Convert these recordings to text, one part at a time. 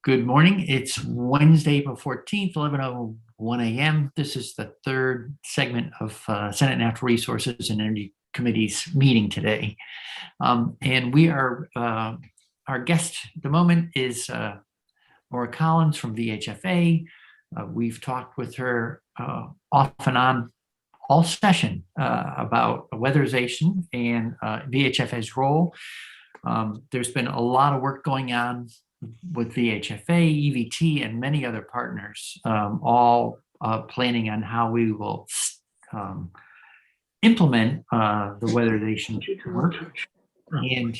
Good morning. It's Wednesday, April 14th, 11:01 a.m. This is the third segment of Senate Natural Resources and Energy Committee's meeting today. And our guest at the moment is Maura Collins from VHFA. We've talked with her off and on all session about weatherization and VHFA's role. There's been a lot of work going on with VHFA, EVT, and many other partners, all planning on how we will implement the weatherization work. And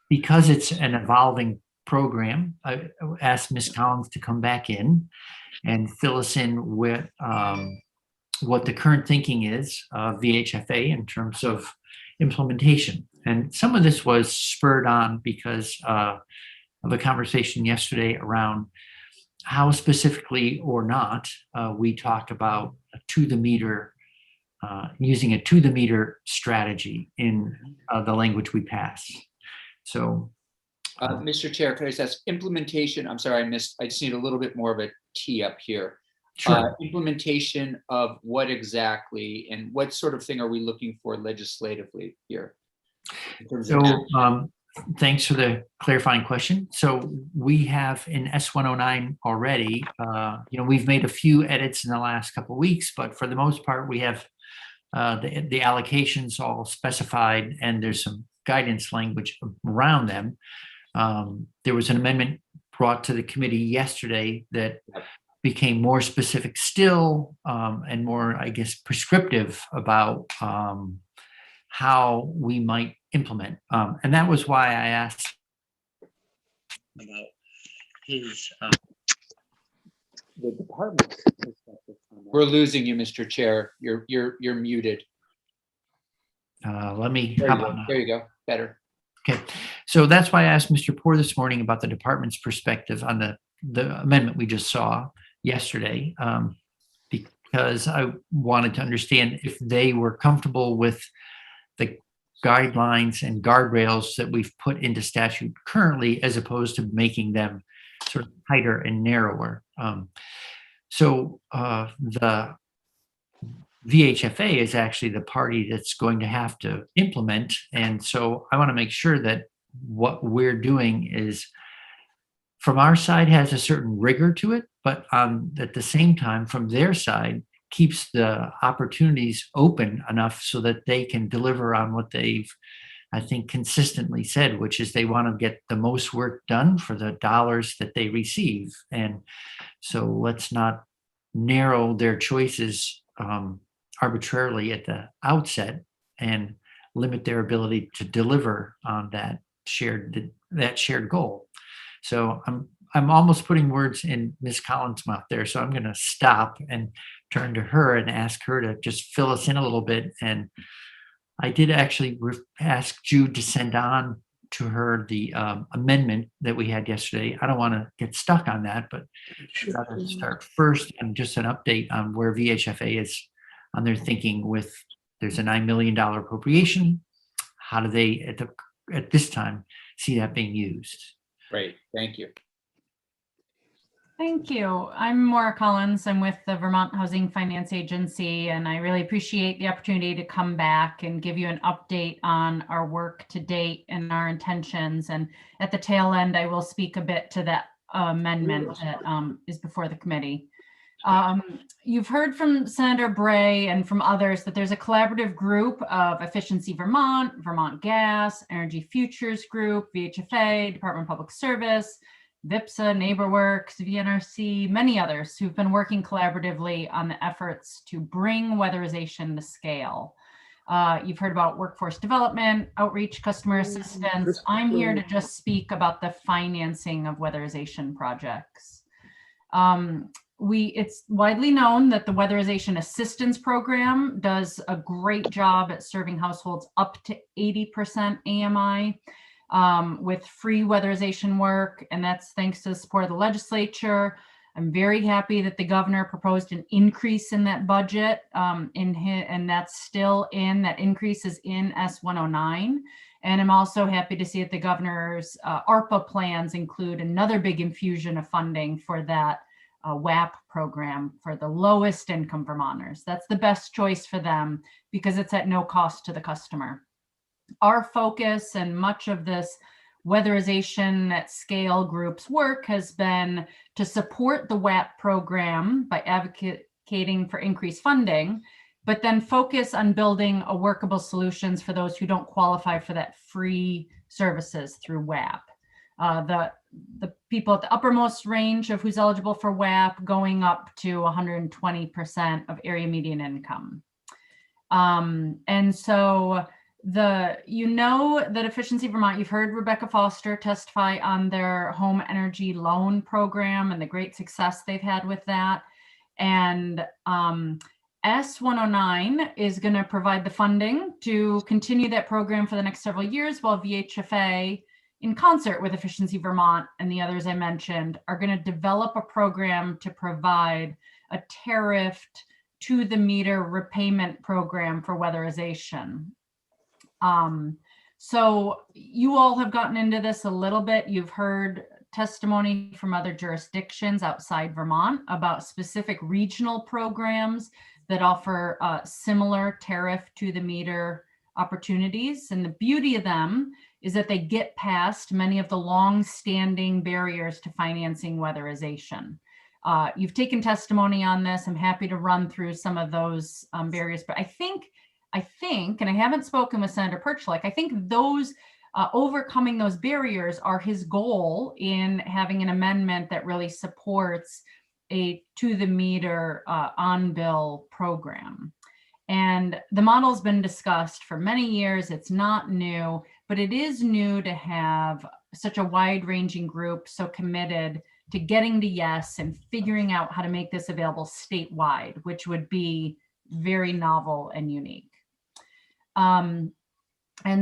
because it's an evolving program, I asked Ms. Collins to come back in and fill us in with what the current thinking is of VHFA in terms of implementation. And some of this was spurred on because of a conversation yesterday around how specifically or not we talked about using a to the meter strategy in the language we pass. So, Mr. Chair, could I just ask implementation? I'm sorry, I just need a little bit more of a tee up here. sure. Implementation of what exactly, and what sort of thing are we looking for legislatively here? In terms of So, thanks for the clarifying question. So we have in S109 already, we've made a few edits in the last couple of weeks, but for the most part, we have the allocations all specified, and there's some guidance language around them. There was an amendment brought to the committee yesterday that became more specific still, and more, I guess, prescriptive about how we might implement. And that was why I asked about his the department. We're losing you, Mr. Chair. You're muted. Let me. There you go. Better. Okay, so that's why I asked Mr. Poor this morning about the department's perspective on the amendment we just saw yesterday, because I wanted to understand if they were comfortable with the guidelines and guardrails that we've put into statute currently, as opposed to making them sort of tighter and narrower. So the VHFA is actually the party that's going to have to implement. And so I want to make sure that what we're doing is, from our side, has a certain rigor to it, but at the same time, from their side, keeps the opportunities open enough so that they can deliver on what they've, I think, consistently said, which is they want to get the most work done for the dollars that they receive. And so let's not narrow their choices arbitrarily at the outset and limit their ability to deliver on that shared goal. So I'm almost putting words in Ms. Collins' mouth there. So I'm going to stop and turn to her and ask her to just fill us in a little bit. And I did actually ask Jude to send on to her the amendment that we had yesterday. I don't want to get stuck on that, but I'd rather start first and just an update on where VHFA is on their thinking with, there's a $9 million appropriation. How do they, at this time, see that being used? Great, thank you. Thank you. I'm Maura Collins. I'm with the Vermont Housing Finance Agency, and I really appreciate the opportunity to come back and give you an update on our work to date and our intentions. And at the tail end, I will speak a bit to that amendment that is before the committee. You've heard from Senator Bray and from others that there's a collaborative group of Efficiency Vermont, Vermont Gas, Energy Futures Group, VHFA, Department of Public Service, VIPSA, NeighborWorks, VNRC, many others who've been working collaboratively on the efforts to bring weatherization to scale. You've heard about workforce development, outreach, customer assistance. I'm here to just speak about the financing of weatherization projects. It's widely known that the Weatherization Assistance Program does a great job at serving households up to 80% AMI. With free weatherization work, and that's thanks to the support of the legislature. I'm very happy that the governor proposed an increase in that budget, and that's still in, that increase is in S109, And I'm also happy to see that the governor's ARPA plans include another big infusion of funding for that WAP program for the lowest income Vermonters. That's the best choice for them because it's at no cost to the customer. Our focus and much of this weatherization at scale group's work has been to support the WAP program by advocating for increased funding, but then focus on building a workable solutions for those who don't qualify for that free services through WAP. The people at the uppermost range of who's eligible for WAP going up to 120% of area median income. And so that Efficiency Vermont, you've heard Rebecca Foster testify on their home energy loan program and the great success they've had with that. And S109 is going to provide the funding to continue that program for the next several years, while VHFA, in concert with Efficiency Vermont and the others I mentioned, are going to develop a program to provide a tariffed to-the-meter repayment program for weatherization. So you all have gotten into this a little bit. You've heard testimony from other jurisdictions outside Vermont about specific regional programs that offer similar tariff to the meter opportunities. And the beauty of them is that they get past many of the long-standing barriers to financing weatherization. You've taken testimony on this. I'm happy to run through some of those barriers, but I think, and I haven't spoken with Senator Perchlak, I think those overcoming those barriers are his goal in having an amendment that really supports a to-the-meter on-bill program. And the model's been discussed for many years. It's not new, but it is new to have such a wide-ranging group so committed to getting to yes and figuring out how to make this available statewide, which would be very novel and unique. And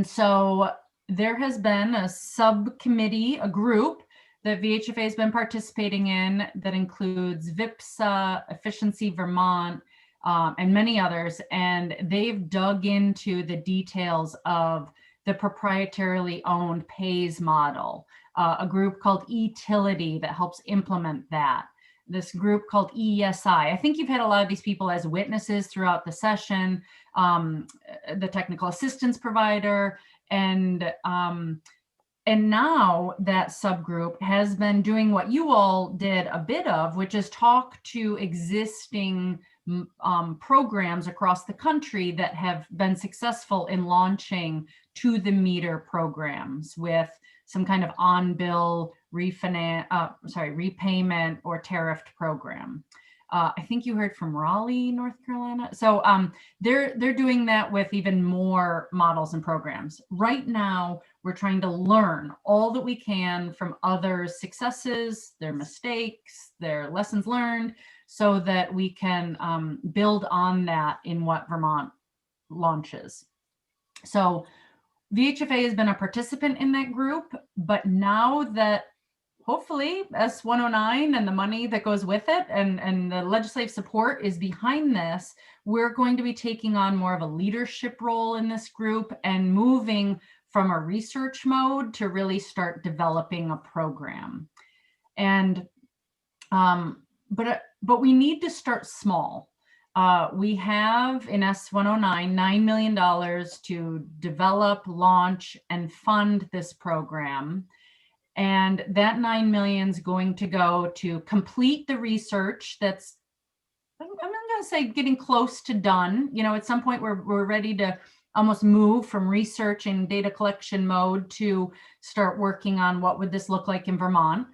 so there has been a subcommittee, a group that VHFA has been participating in that includes VIPSA, Efficiency Vermont, and many others. And they've dug into the details of the proprietarily owned PAYS model, a group called eTility that helps implement that. This group called ESI. I think you've had a lot of these people as witnesses throughout the session, the technical assistance provider, and now that subgroup has been doing what you all did a bit of, which is talk to existing programs across the country that have been successful in launching to-the-meter programs with some kind of on-bill repayment or tariffed program. I think you heard from Raleigh, North Carolina. So they're doing that with even more models and programs. Right now, we're trying to learn all that we can from others' successes, their mistakes, their lessons learned, so that we can build on that in what Vermont launches. So VHFA has been a participant in that group, but now that hopefully S109 and the money that goes with it and the legislative support is behind this, we're going to be taking on more of a leadership role in this group and moving from a research mode to really start developing a program. And but we need to start small. We have in S109 $9 million to develop, launch, and fund this program. And that 9 million is going to go to complete the research that's, I'm going to say, getting close to done. You know, at some point we're ready to almost move from research and data collection mode to start working on what would this look like in Vermont.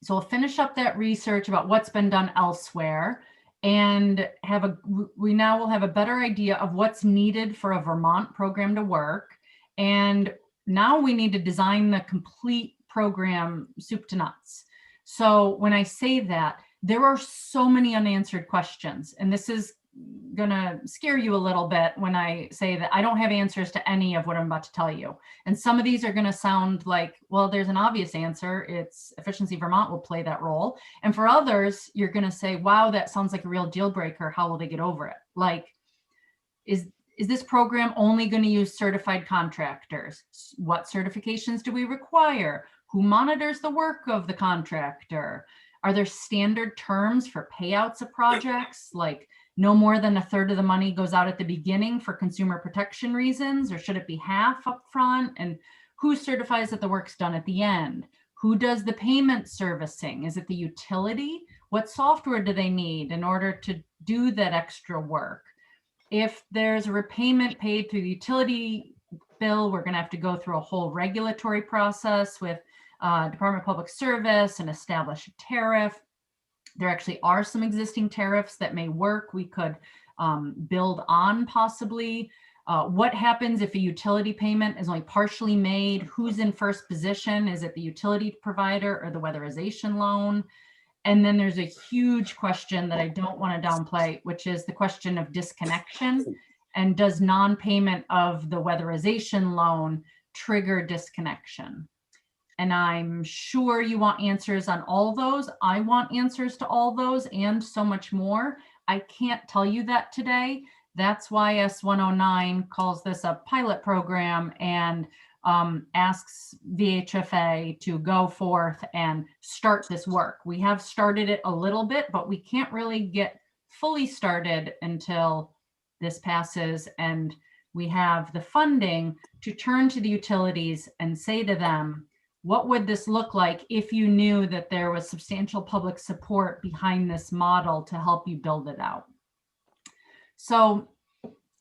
So we'll finish up that research about what's been done elsewhere and we now will have a better idea of what's needed for a Vermont program to work. And now we need to design the complete program soup to nuts. So when I say that, there are so many unanswered questions, and this is going to scare you a little bit when I say that I don't have answers to any of what I'm about to tell you. And some of these are going to sound like, well, there's an obvious answer. It's Efficiency Vermont will play that role. And for others, you're going to say, wow, that sounds like a real deal breaker. How will they get over it? Like, is is this program only going to use certified contractors? What certifications do we require? Who monitors the work of the contractor? Are there standard terms for payouts of projects, like no more than a third of the money goes out at the beginning for consumer protection reasons, or should it be half upfront? And who certifies that the work's done at the end? Who does the payment servicing? Is it the utility? What software do they need in order to do that extra work? If there's a repayment paid through the utility bill, we're going to have to go through a whole regulatory process with Department of Public Service and establish a tariff. There actually are some existing tariffs that may work. We could build on possibly. What happens if a utility payment is only partially made? Who's in first position? Is it the utility provider or the weatherization loan? And then there's a huge question that I don't want to downplay, which is the question of disconnection. And does non-payment of the weatherization loan trigger disconnection? And I'm sure you want answers on all those. I want answers to all those and so much more. I can't tell you that today. That's why S109 calls this a pilot program and asks VHFA to go forth and start this work. We have started it a little bit, but we can't really get fully started until this passes and we have the funding to turn to the utilities and say to them, what would this look like if you knew that there was substantial public support behind this model to help you build it out? So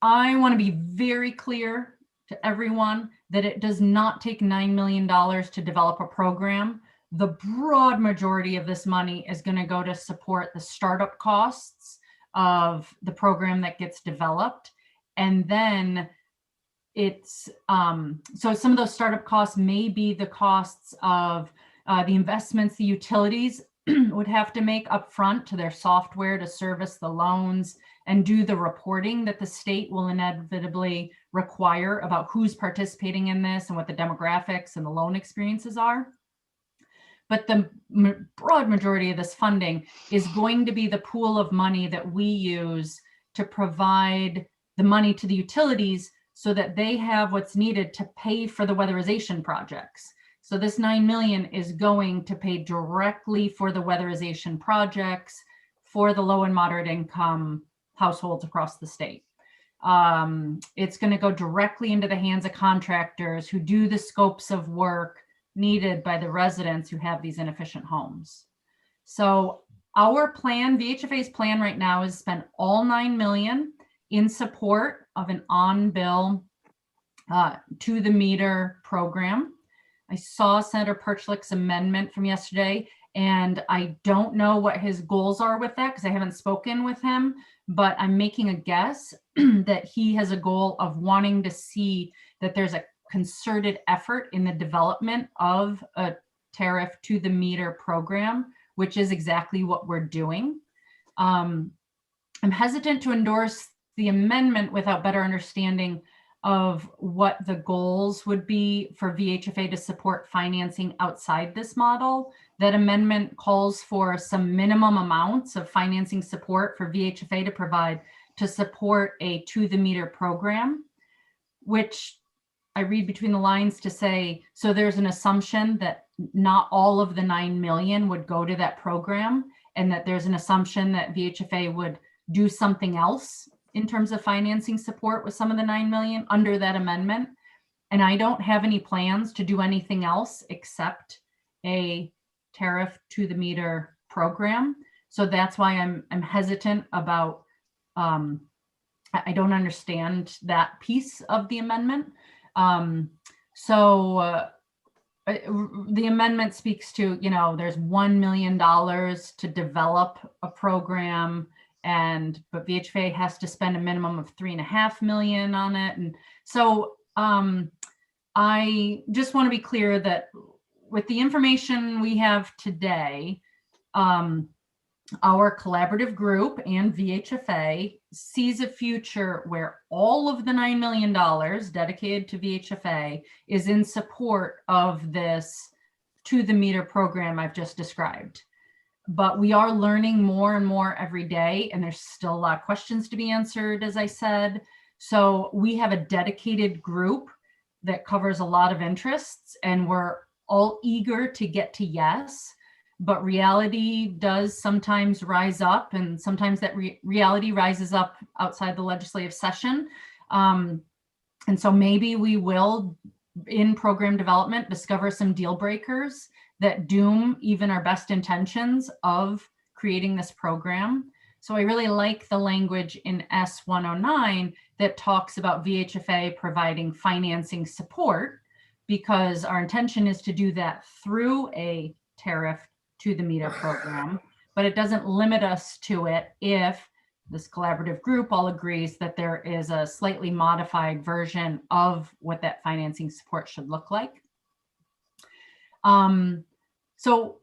I want to be very clear to everyone that it does not take $9 million to develop a program. The broad majority of this money is going to go to support the startup costs of the program that gets developed. And then it's, so some of those startup costs may be the costs of the investments the utilities would have to make upfront to their software to service the loans and do the reporting that the state will inevitably require about who's participating in this and what the demographics and the loan experiences are. But the broad majority of this funding is going to be the pool of money that we use to provide the money to the utilities so that they have what's needed to pay for the weatherization projects. So this 9 million is going to pay directly for the weatherization projects for the low and moderate income households across the state. It's going to go directly into the hands of contractors who do the scopes of work needed by the residents who have these inefficient homes. So our plan, VHFA's plan right now is spend all 9 million in support of an on-bill to the meter program. I saw Senator Perchlik's amendment from yesterday, and I don't know what his goals are with that because I haven't spoken with him, but I'm making a guess that he has a goal of wanting to see that there's a concerted effort in the development of a tariff to the meter program, which is exactly what we're doing. I'm hesitant to endorse the amendment without better understanding of what the goals would be for VHFA to support financing outside this model. That amendment calls for some minimum amounts of financing support for VHFA to provide to support a to the meter program, which I read between the lines to say, so there's an assumption that not all of the 9 million would go to that program, and that there's an assumption that VHFA would do something else in terms of financing support with some of the 9 million under that amendment. And I don't have any plans to do anything else except a tariff to the meter program. So that's why I'm hesitant about, I don't understand that piece of the amendment. The amendment speaks to, you know, there's $1 million to develop a program, but VHFA has to spend a minimum of 3.5 million on it. And so I just want to be clear that with the information we have today, our collaborative group and VHFA sees a future where all of the $9 million dedicated to VHFA is in support of this to the meter program I've just described. But we are learning more and more every day, and there's still a lot of questions to be answered, as I said. So we have a dedicated group that covers a lot of interests, and we're all eager to get to yes, but reality does sometimes rise up, and sometimes that reality rises up outside the legislative session. And so maybe we will, in program development, discover some deal breakers that doom even our best intentions of creating this program. So I really like the language in S109 that talks about VHFA providing financing support, because our intention is to do that through a tariff to the meter program, but it doesn't limit us to it if this collaborative group all agrees that there is a slightly modified version of what that financing support should look like. So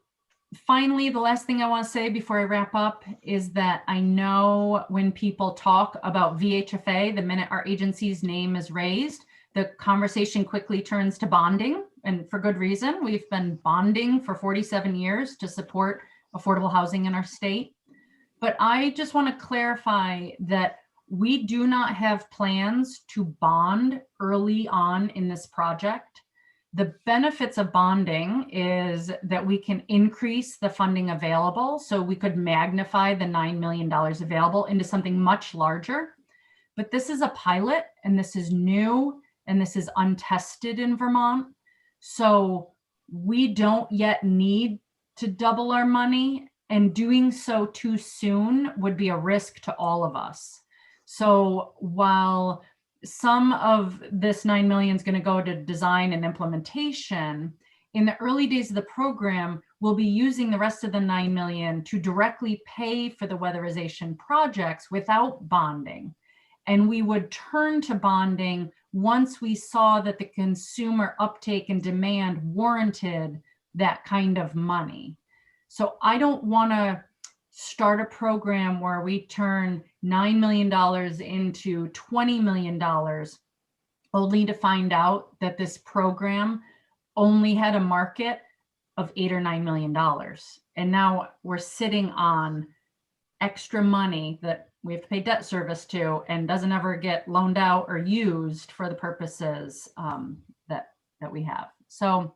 finally, the last thing I want to say before I wrap up is that I know when people talk about VHFA, the minute our agency's name is raised, the conversation quickly turns to bonding, and for good reason. We've been bonding for 47 years to support affordable housing in our state. But I just want to clarify that we do not have plans to bond early on in this project. The benefits of bonding is that we can increase the funding available. So we could magnify the $9 million available into something much larger. But this is a pilot, and this is new, and this is untested in Vermont. So we don't yet need to double our money, and doing so too soon would be a risk to all of us. So while some of this 9 million is going to go to design and implementation, in the early days of the program, we'll be using the rest of the 9 million to directly pay for the weatherization projects without bonding. And we would turn to bonding once we saw that the consumer uptake and demand warranted that kind of money. So I don't want to start a program where we turn $9 million into $20 million, only to find out that this program only had a market of $8 or $9 million. And now we're sitting on extra money that we have to pay debt service to, and doesn't ever get loaned out or used for the purposes that we have. So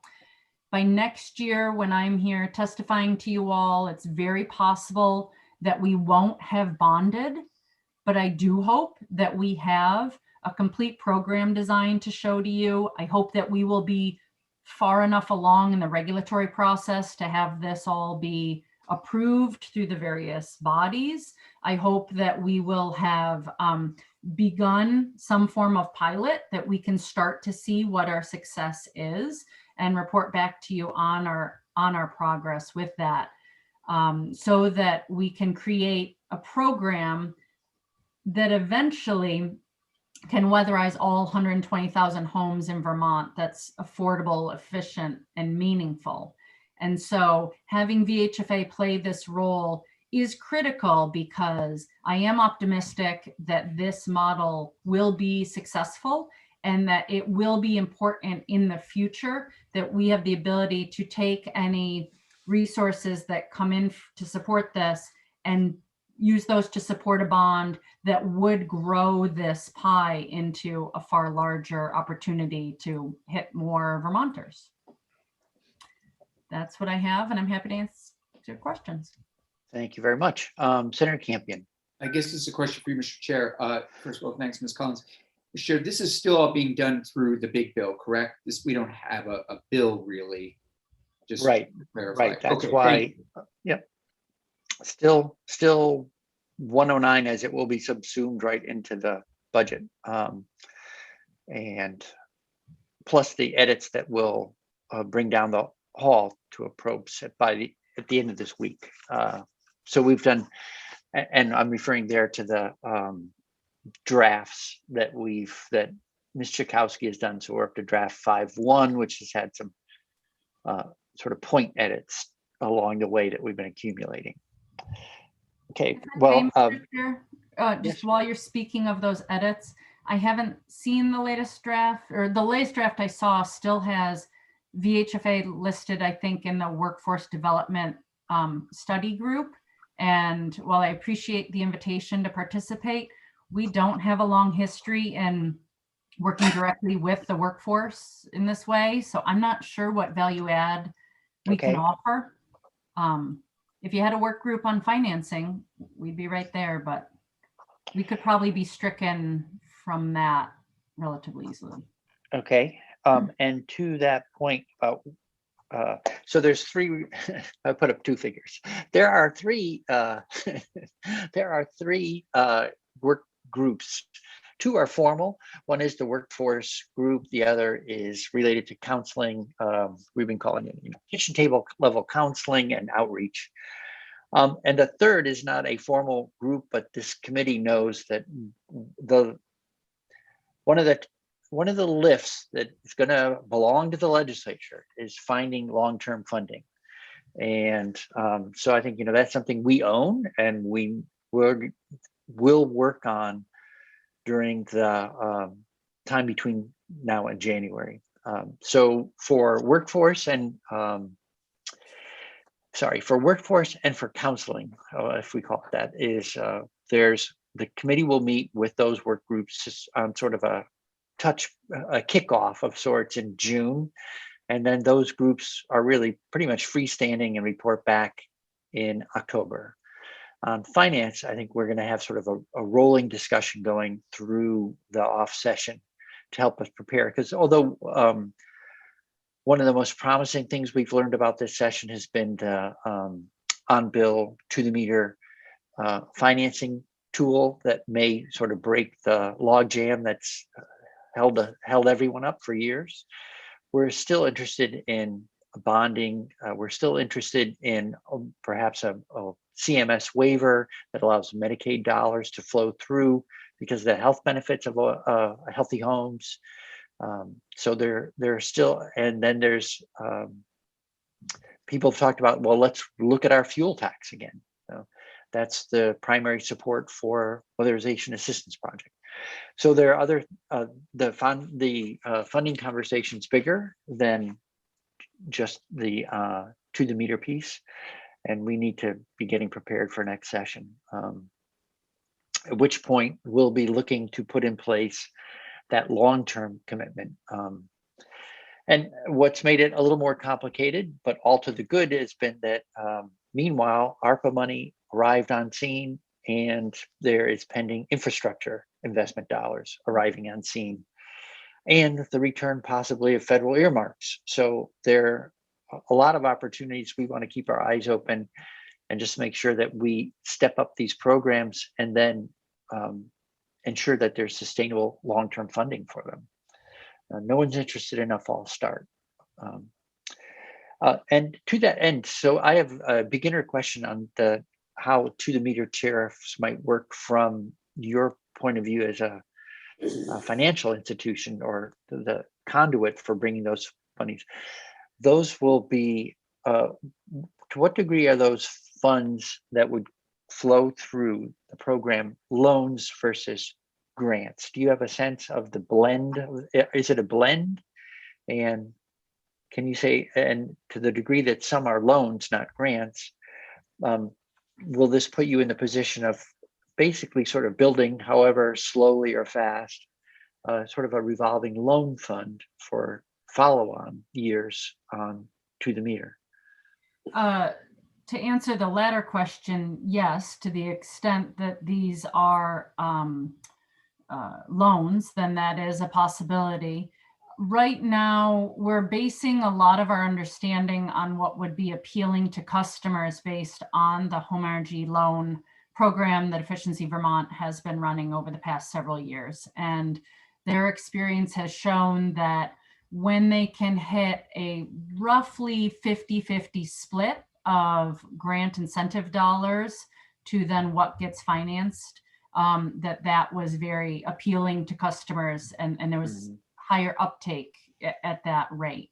by next year, when I'm here testifying to you all, it's very possible that we won't have bonded, but I do hope that we have a complete program design to show to you. I hope that we will be far enough along in the regulatory process to have this all be approved through the various bodies. I hope that we will have begun some form of pilot that we can start to see what our success is and report back to you on our progress with that, so that we can create a program that eventually can weatherize all 120,000 homes in Vermont that's affordable, efficient, and meaningful. And so having VHFA play this role is critical, because I am optimistic that this model will be successful, and that it will be important in the future that we have the ability to take any resources that come in to support this and use those to support a bond that would grow this pie into a far larger opportunity to hit more Vermonters. That's what I have, and I'm happy to answer questions. Thank you very much. Senator Campion. I guess this is a question for you, Mr. Chair. First of all, thanks, Ms. Collins. Mr. Chair, this is still all being done through the big bill, correct? We don't have a bill really. Just Right, to clarify. right. That's Okay, why, yep. Still 109 as it will be subsumed right into the budget. And plus the edits that will bring down the hall to a probe set at the end of this week. So we've done, and I'm referring there to the drafts that Ms. Chakowski has done. So we're up to draft 5.1, which has had some sort of point edits along the way that we've been accumulating. Okay, well, Just yes. while you're speaking of those edits, I haven't seen the latest draft, or the latest draft I saw still has VHFA listed, I think, in the workforce development study group. And while I appreciate the invitation to participate, we don't have a long history in working directly with the workforce in this way. So I'm not sure what value add we can Okay. offer. If you had a work group on financing, we'd be right there, but we could probably be stricken from that relatively easily. Okay, and to that point about, so there's three, I put up two figures. There are three, there are three work groups. Two are formal. One is the workforce group. The other is related to counseling. We've been calling it, kitchen table level counseling and outreach. And the third is not a formal group, but this committee knows that one of the lifts that is going to belong to the legislature is finding long-term funding. And so I think, that's something we own and we will work on during the time between now and January. So for workforce and for counseling, if we call it that, is the committee will meet with those work groups on sort of a kickoff of sorts in June. And then those groups are really pretty much freestanding and report back in October. On finance, I think we're going to have sort of a rolling discussion going through the off session to help us prepare. Because although one of the most promising things we've learned about this session has been the on-bill to-the-meter financing tool that may sort of break the logjam that's held everyone up for years. We're still interested in bonding. We're still interested in perhaps a CMS waiver that allows Medicaid dollars to flow through because of the health benefits of healthy homes. So there are still, and then there's people have talked about, well, let's look at our fuel tax again. That's the primary support for weatherization assistance project. So there are other the funding conversation's bigger than just the to the meter piece, and we need to be getting prepared for next session. At which point we'll be looking to put in place that long-term commitment. And what's made it a little more complicated, but all to the good, has been that meanwhile, ARPA money arrived on scene, and there is pending infrastructure investment dollars arriving on scene, and the return possibly of federal earmarks. So there are a lot of opportunities. We want to keep our eyes open and just make sure that we step up these programs and then ensure that there's sustainable long-term funding for them. No one's interested in a false start. And to that end, so I have a beginner question on how to-the-meter tariffs might work from your point of view as a financial institution or the conduit for bringing those monies. Those will be, to what degree are those funds that would flow through the program loans versus grants? Do you have a sense of the blend? Is it a blend? And can you say, and to the degree that some are loans, not grants, will this put you in the position of basically sort of building, however slowly or fast, sort of a revolving loan fund for follow-on years to the meter? To answer the latter question, yes, to the extent that these are loans, then that is a possibility. Right now, we're basing a lot of our understanding on what would be appealing to customers based on the home energy loan program that Efficiency Vermont has been running over the past several years. And their experience has shown that when they can hit a roughly 50-50 split of grant incentive dollars to then what gets financed, that was very appealing to customers, and there was higher uptake at that rate.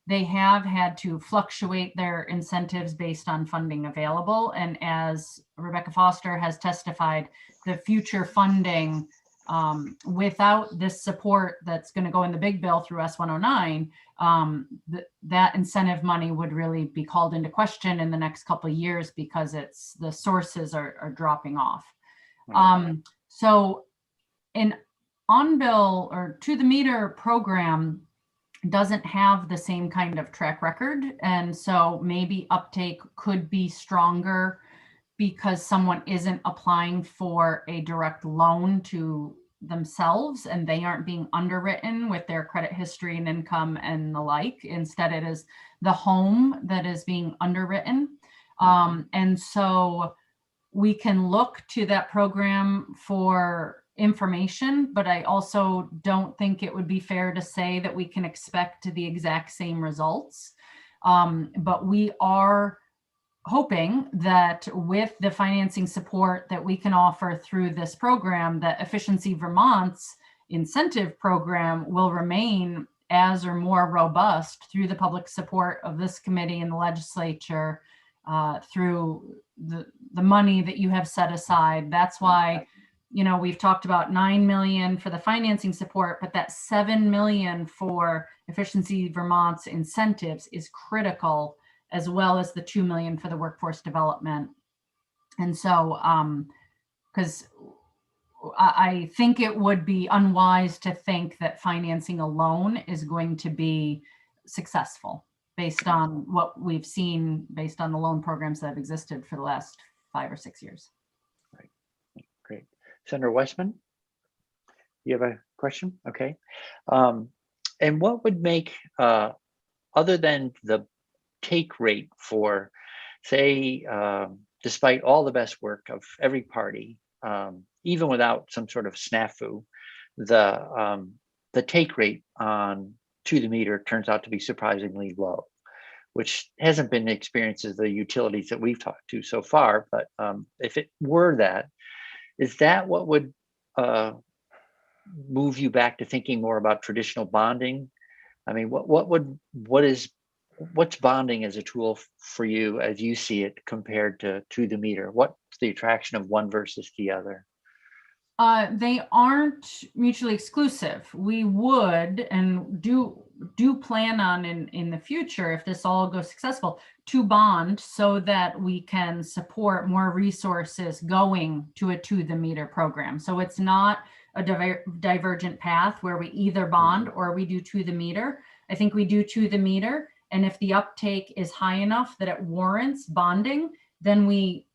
They have had to fluctuate their incentives based on funding available. And as Rebecca Foster has testified, the future funding without this support that's going to go in the big bill through S109, that incentive money would really be called into question in the next couple of years because the sources are dropping off. So an on-bill or to the meter program doesn't have the same kind of track record. And so maybe uptake could be stronger because someone isn't applying for a direct loan to themselves and they aren't being underwritten with their credit history and income and the like. Instead, it is the home that is being underwritten. And so we can look to that program for information, but I also don't think it would be fair to say that we can expect the exact same results. But we are hoping that with the financing support that we can offer through this program, that Efficiency Vermont's incentive program will remain as or more robust through the public support of this committee and the legislature, through the money that you have set aside. That's why, you know, we've talked about 9 million for the financing support, but that 7 million for Efficiency Vermont's incentives is critical, as well as the 2 million for the workforce development. And so, because I think it would be unwise to think that financing alone is going to be successful based on what we've seen, based on the loan programs that have existed for the last 5 or 6 years. Right. Great. Senator Weissman, you have a question? Okay. And what would make, other than the take rate for, say, despite all the best work of every party, even without some sort of snafu, the take rate on to the meter turns out to be surprisingly low, which hasn't been the experience of the utilities that we've talked to so far. But if it were that, is that what would move you back to thinking more about traditional bonding? I mean, what's bonding as a tool for you as you see it compared to the meter? What's the attraction of one versus the other? They aren't mutually exclusive. We would and do plan on in the future, if this all goes successful, to bond so that we can support more resources going to the meter program. So it's not a divergent path where we either bond or we do to the meter. I think we do to the meter. And if the uptake is high enough that it warrants bonding, then we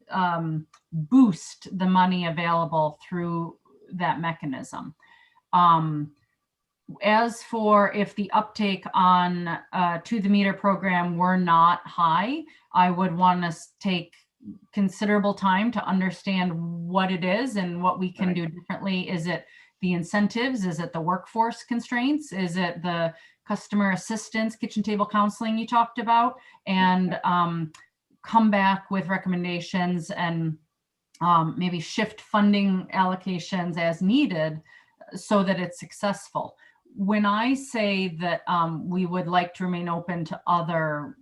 boost the money available through that mechanism. As for if the uptake on to the meter program were not high, I would want to take considerable time to understand what it is and what we can do differently. Is it the incentives? Is it the workforce constraints? Is it the customer assistance, kitchen table counseling you talked about? And come back with recommendations and maybe shift funding allocations as needed so that it's successful. When I say that we would like to remain open to other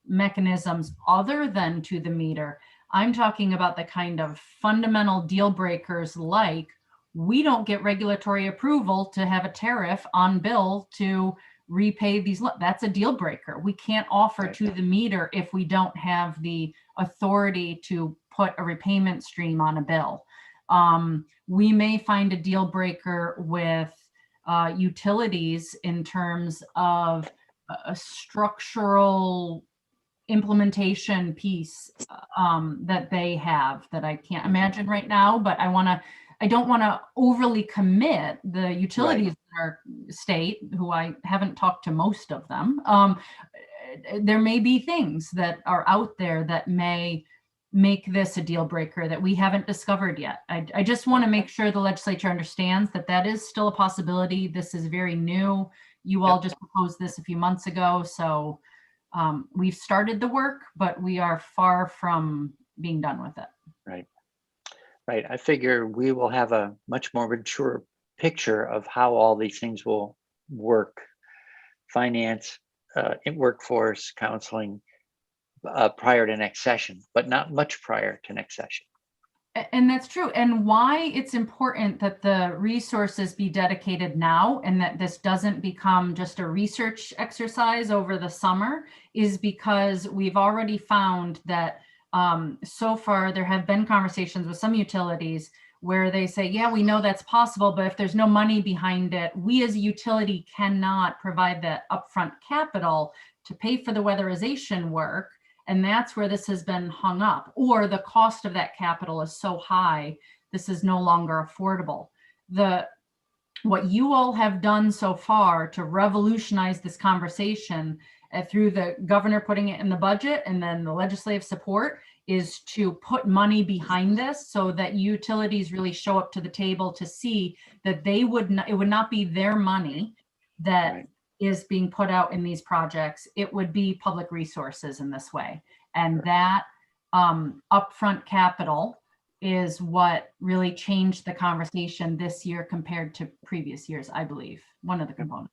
mechanisms other than to the meter, I'm talking about the kind of fundamental deal breakers, like we don't get regulatory approval to have a tariff on bill to repay these. That's a deal breaker. We can't offer to the meter if we don't have the authority to put a repayment stream on a bill. We may find a deal breaker with utilities in terms of a structural implementation piece that they have that I can't imagine right now, but I don't want to overly commit the utilities in our state, who I haven't talked to most of them. There may be things that are out there that may make this a deal breaker that we haven't discovered yet. I just want to make sure the legislature understands that that is still a possibility. This is very new. You all just proposed this a few months ago. So we've started the work, but we are far from being done with it. Right. Right. I figure we will have a much more mature picture of how all these things will work. Finance, workforce, counseling, prior to next session, but not much prior to next session. And that's true. And why it's important that the resources be dedicated now and that this doesn't become just a research exercise over the summer is because we've already found that so far there have been conversations with some utilities where they say, yeah, we know that's possible, but if there's no money behind it, we as a utility cannot provide that upfront capital to pay for the weatherization work. And that's where this has been hung up, or the cost of that capital is so high, this is no longer affordable. What you all have done so far to revolutionize this conversation through the governor putting it in the budget and then the legislative support is to put money behind this so that utilities really show up to the table to see that it would not be their money that Right. is being put out in these projects. It would be public resources in this way. And that upfront capital is what really changed the conversation this year compared to previous years, I believe, one of the components.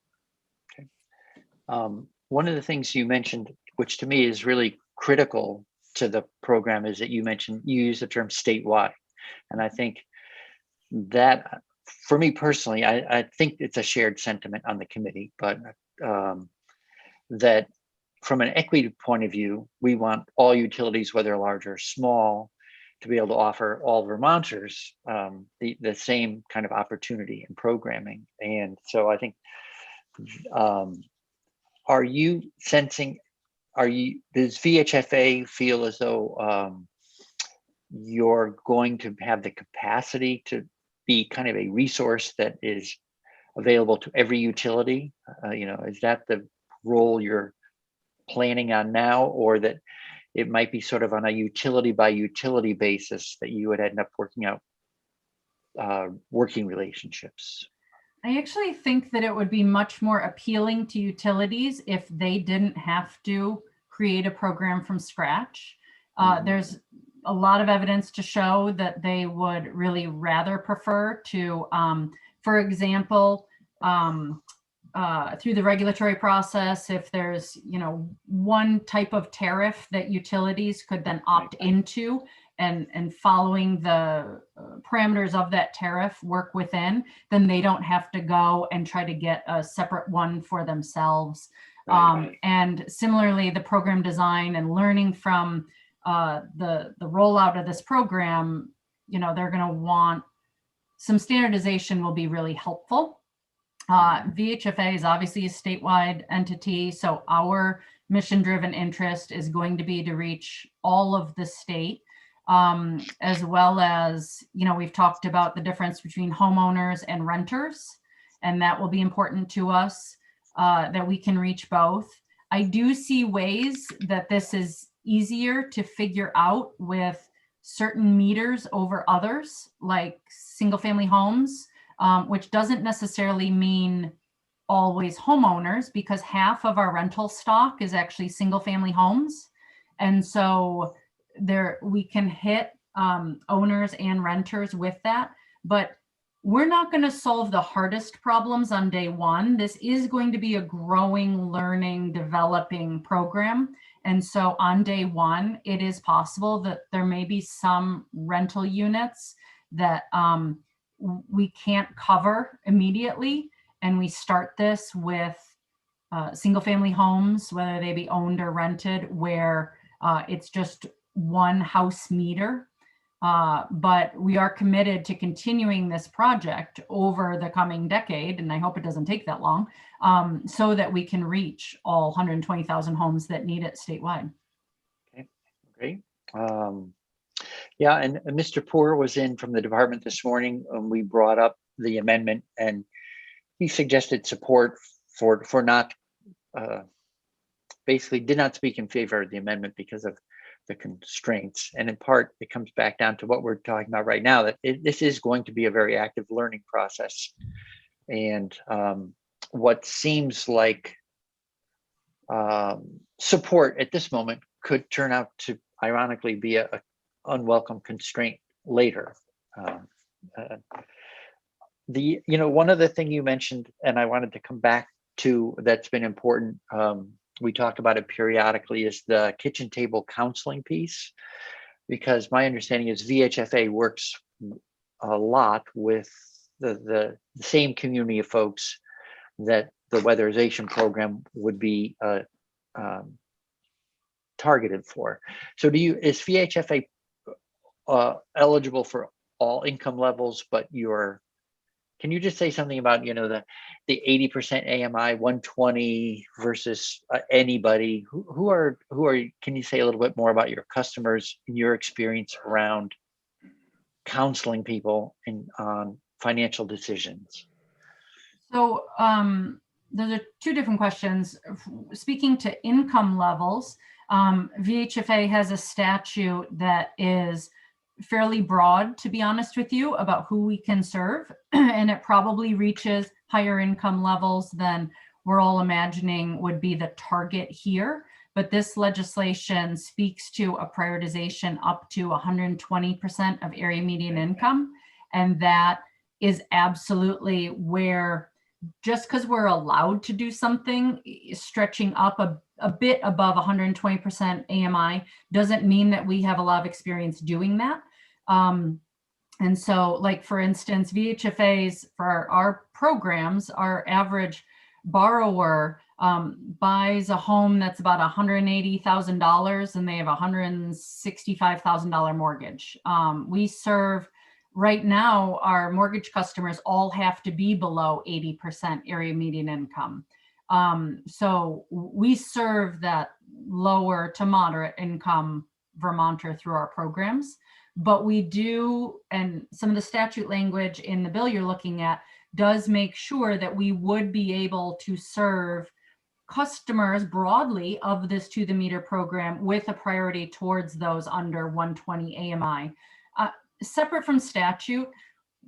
One of the things you mentioned, which to me is really critical to the program, is that you use the term statewide. And I think that for me personally, I think it's a shared sentiment on the committee, but that from an equity point of view, we want all utilities, whether large or small, to be able to offer all Vermonters the same kind of opportunity and programming. And so I think, are you sensing, does VHFA feel as though you're going to have the capacity to be kind of a resource that is available to every utility? Is that the role you're planning on now, or that it might be sort of on a utility by utility basis that you would end up working out working relationships? I actually think that it would be much more appealing to utilities if they didn't have to create a program from scratch. There's a lot of evidence to show that they would really rather prefer to, for example, through the regulatory process, if there's, one type of tariff that utilities could then opt into and following the parameters of that tariff work within, then they don't have to go and try to get a separate one for themselves. And similarly, the program design and learning from the rollout of this program, they're going to want some standardization will be really helpful. VHFA is obviously a statewide entity, so our mission-driven interest is going to be to reach all of the state, as well as, we've talked about the difference between homeowners and renters, and that will be important to us, that we can reach both. I do see ways that this is easier to figure out with certain meters over others, like single-family homes, which doesn't necessarily mean always homeowners, because half of our rental stock is actually single-family homes. And so we can hit owners and renters with that, but we're not going to solve the hardest problems on day one. This is going to be a growing, learning, developing program. And so on day one, it is possible that there may be some rental units that we can't cover immediately. And we start this with single-family homes, whether they be owned or rented, where it's just one house meter. But we are committed to continuing this project over the coming decade, and I hope it doesn't take that long, so that we can reach all 120,000 homes that need it statewide. Okay, great. Yeah, and Mr. Poor was in from the department this morning, and we brought up the amendment, and he suggested support for not, basically did not speak in favor of the amendment because of the constraints. And in part, it comes back down to what we're talking about right now, that this is going to be a very active learning process. And what seems like support at this moment could turn out to ironically be a unwelcome constraint later. One other thing you mentioned, and I wanted to come back to, that's been important, we talk about it periodically, is the kitchen table counseling piece, because my understanding is VHFA works a lot with the same community of folks that the weatherization program would be targeted for. So is VHFA eligible for all income levels, but can you just say something about, the 80% AMI, 120 versus anybody? Who are, can you say a little bit more about your customers and your experience around counseling people on financial decisions? So those are two different questions. Speaking to income levels, VHFA has a statute that is fairly broad, to be honest with you, about who we can serve. And it probably reaches higher income levels than we're all imagining would be the target here. But this legislation speaks to a prioritization up to 120% of area median income. And that is absolutely where, just because we're allowed to do something, stretching up a bit above 120% AMI doesn't mean that we have a lot of experience doing that. And so, like, for instance, VHFAs for our programs, our average borrower buys a home that's about $180,000 and they have a $165,000 mortgage. We serve, right now, our mortgage customers all have to be below 80% area median income. So we serve that lower to moderate income Vermonter through our programs. But we do, and some of the statute language in the bill you're looking at does make sure that we would be able to serve customers broadly of this To the Meter program with a priority towards those under 120 AMI. Separate from statute,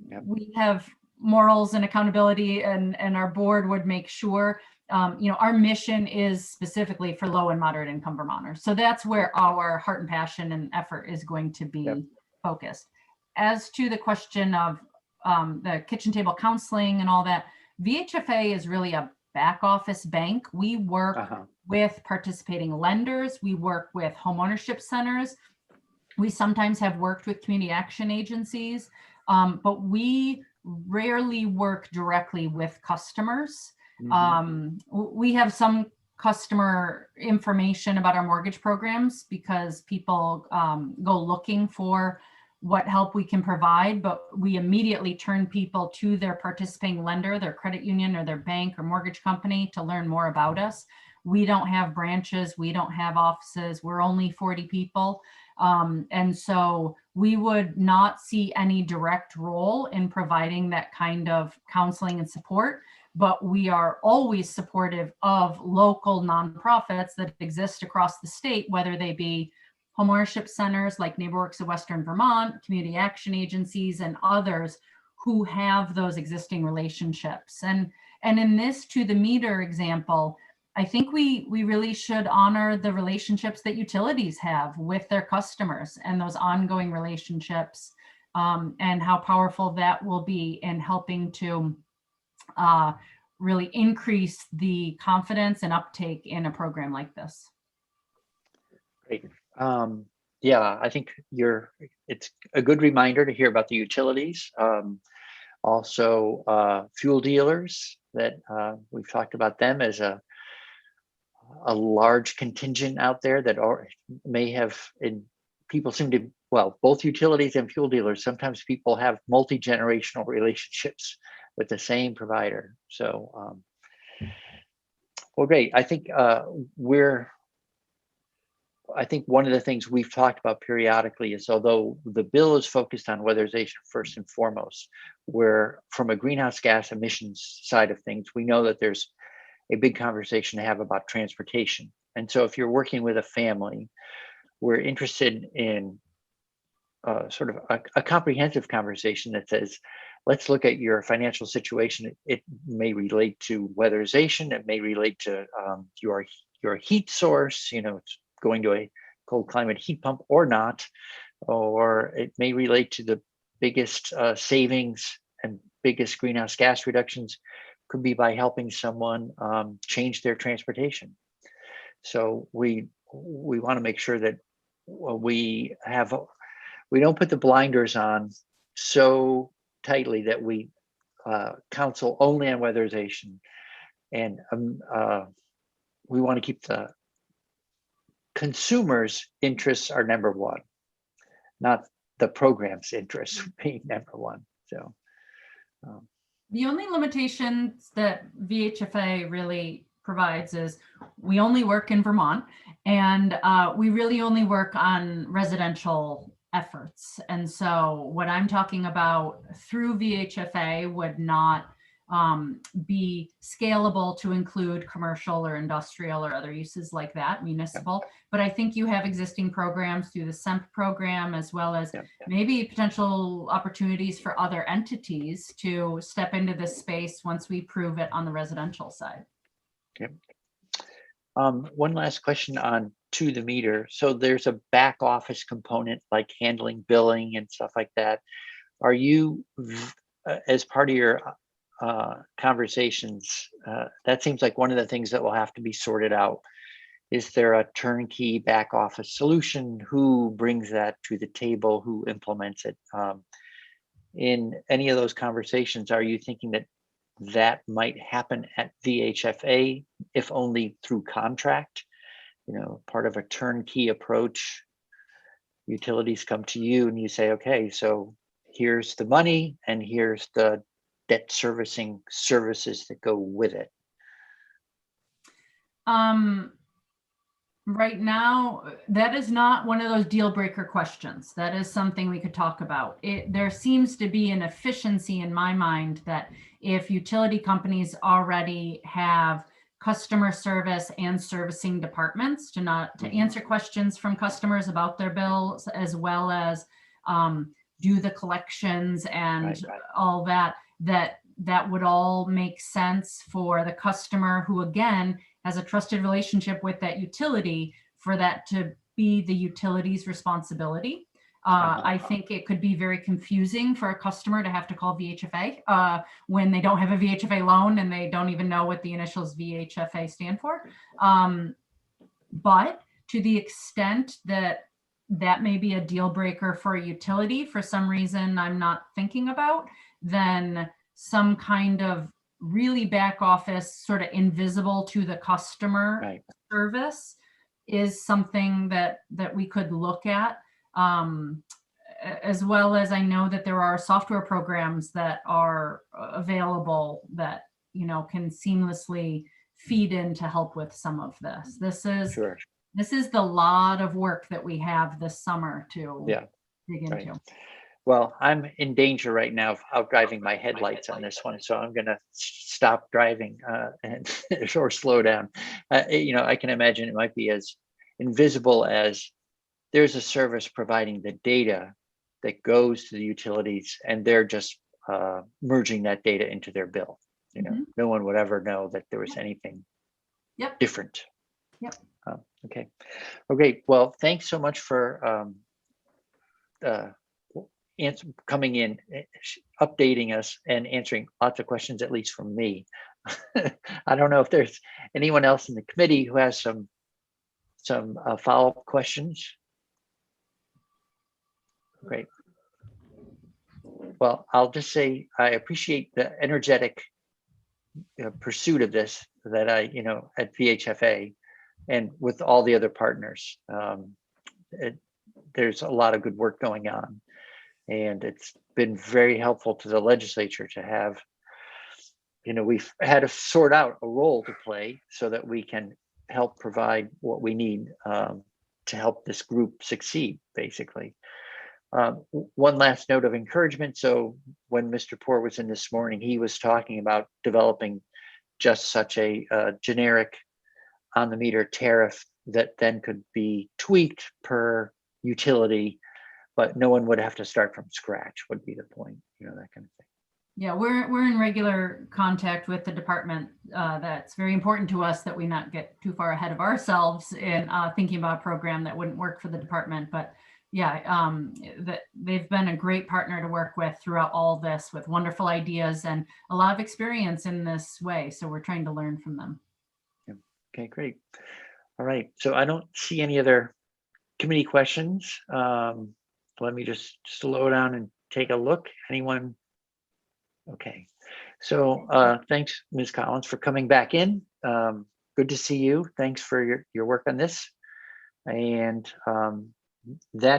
Yep. we have morals and accountability, and our board would make sure, our mission is specifically for low and moderate income Vermonters. So that's where our heart and passion and effort is going to be Yep. focused. As to the question of the kitchen table counseling and all that, VHFA is really a back office bank. We work with participating lenders. We work with homeownership centers. We sometimes have worked with community action agencies, but we rarely work directly with customers. We have some customer information about our mortgage programs because people go looking for what help we can provide, but we immediately turn people to their participating lender, their credit union or their bank or mortgage company to learn more about us. We don't have branches. We don't have offices. We're only 40 people. And so we would not see any direct role in providing that kind of counseling and support, but we are always supportive of local nonprofits that exist across the state, whether they be homeownership centers like NeighborWorks of Western Vermont, community action agencies, and others who have those existing relationships. And in this To the Meter example, I think we really should honor the relationships that utilities have with their customers and those ongoing relationships, and how powerful that will be in helping to really increase the confidence and uptake in a program like this. Great. Yeah, I think it's a good reminder to hear about the utilities. Also, fuel dealers that we've talked about them as a large contingent out there that may have, people seem to, well, both utilities and fuel dealers, sometimes people have multi-generational relationships with the same provider. So, well, great. I think I think one of the things we've talked about periodically is, although the bill is focused on weatherization first and foremost, where from a greenhouse gas emissions side of things, we know that there's a big conversation to have about transportation. And so if you're working with a family, we're interested in sort of a comprehensive conversation that says, let's look at your financial situation. It may relate to weatherization. It may relate to your heat source, it's going to a cold climate heat pump or not, or it may relate to the biggest savings and biggest greenhouse gas reductions could be by helping someone change their transportation. So we want to make sure that we don't put the blinders on so tightly that we counsel only on weatherization, and we want to keep the consumers' interests are number one, not the program's interest being number one. So, The only limitations that VHFA really provides is we only work in Vermont, and we really only work on residential efforts. And so what I'm talking about through VHFA would not be scalable to include commercial or industrial or other uses like that, municipal. But I think you have existing programs through the SEMP program, as well as maybe potential opportunities for other entities to step into this space once we prove it on the residential side. one last question on to the meter. So there's a back office component like handling billing and stuff like that. Are you, as part of your conversations, that seems like one of the things that will have to be sorted out. Is there a turnkey back office solution? Who brings that to the table? Who implements it? In any of those conversations, are you thinking that that might happen at VHFA, if only through contract? Part of a turnkey approach. Utilities come to you and you say, okay, so here's the money and here's the debt servicing services that go with it. Right now, that is not one of those deal breaker questions. That is something we could talk about. There seems to be an efficiency in my mind that if utility companies already have customer service and servicing departments to answer questions from customers about their bills, as well as do the collections and all that would all make sense for the customer, who again has a trusted relationship with that utility, for that to be the utility's responsibility. I think it could be very confusing for a customer to have to call VHFA when they don't have a VHFA loan and they don't even know what the initials VHFA stand for. But to the extent that that may be a deal breaker for a utility for some reason I'm not thinking about, then some kind of really back office, sort of invisible to the customer service is something that we could look at. As well as I know that there are software programs that are available that, can seamlessly feed in to help with some of this. This is the lot of work that we have this summer to dig into. Well, I'm in danger right now of outdriving my headlights on this one, so I'm going to stop driving or slow down. I can imagine it might be as invisible as there's a service providing the data that goes to the utilities, and they're just merging that data into their bill. No one would ever know that there was anything different. Okay. Well, thanks so much for coming in, updating us, and answering lots of questions, at least from me. I don't know if there's anyone else in the committee who has some follow-up questions. Great. Well, I'll just say I appreciate the energetic pursuit of this that at VHFA and with all the other partners. There's a lot of good work going on. And it's been very helpful to the legislature to have, we've had to sort out a role to play so that we can help provide what we need to help this group succeed, basically. One last note of encouragement. So when Mr. Poor was in this morning, he was talking about developing just such a generic on the meter tariff that then could be tweaked per utility, but no one would have to start from scratch, would be the point, that kind of thing. Yeah, we're in regular contact with the department. That's very important to us that we not get too far ahead of ourselves in thinking about a program that wouldn't work for the department. But yeah, that they've been a great partner to work with throughout all this, with wonderful ideas and a lot of experience in this way. So we're trying to learn from them. Okay, great. All right, so I don't see any other committee questions. Let me just slow down and take a look. Anyone? Okay. So thanks, Ms. Collins, for coming back in. Good to see you. Thanks for your work on this. And that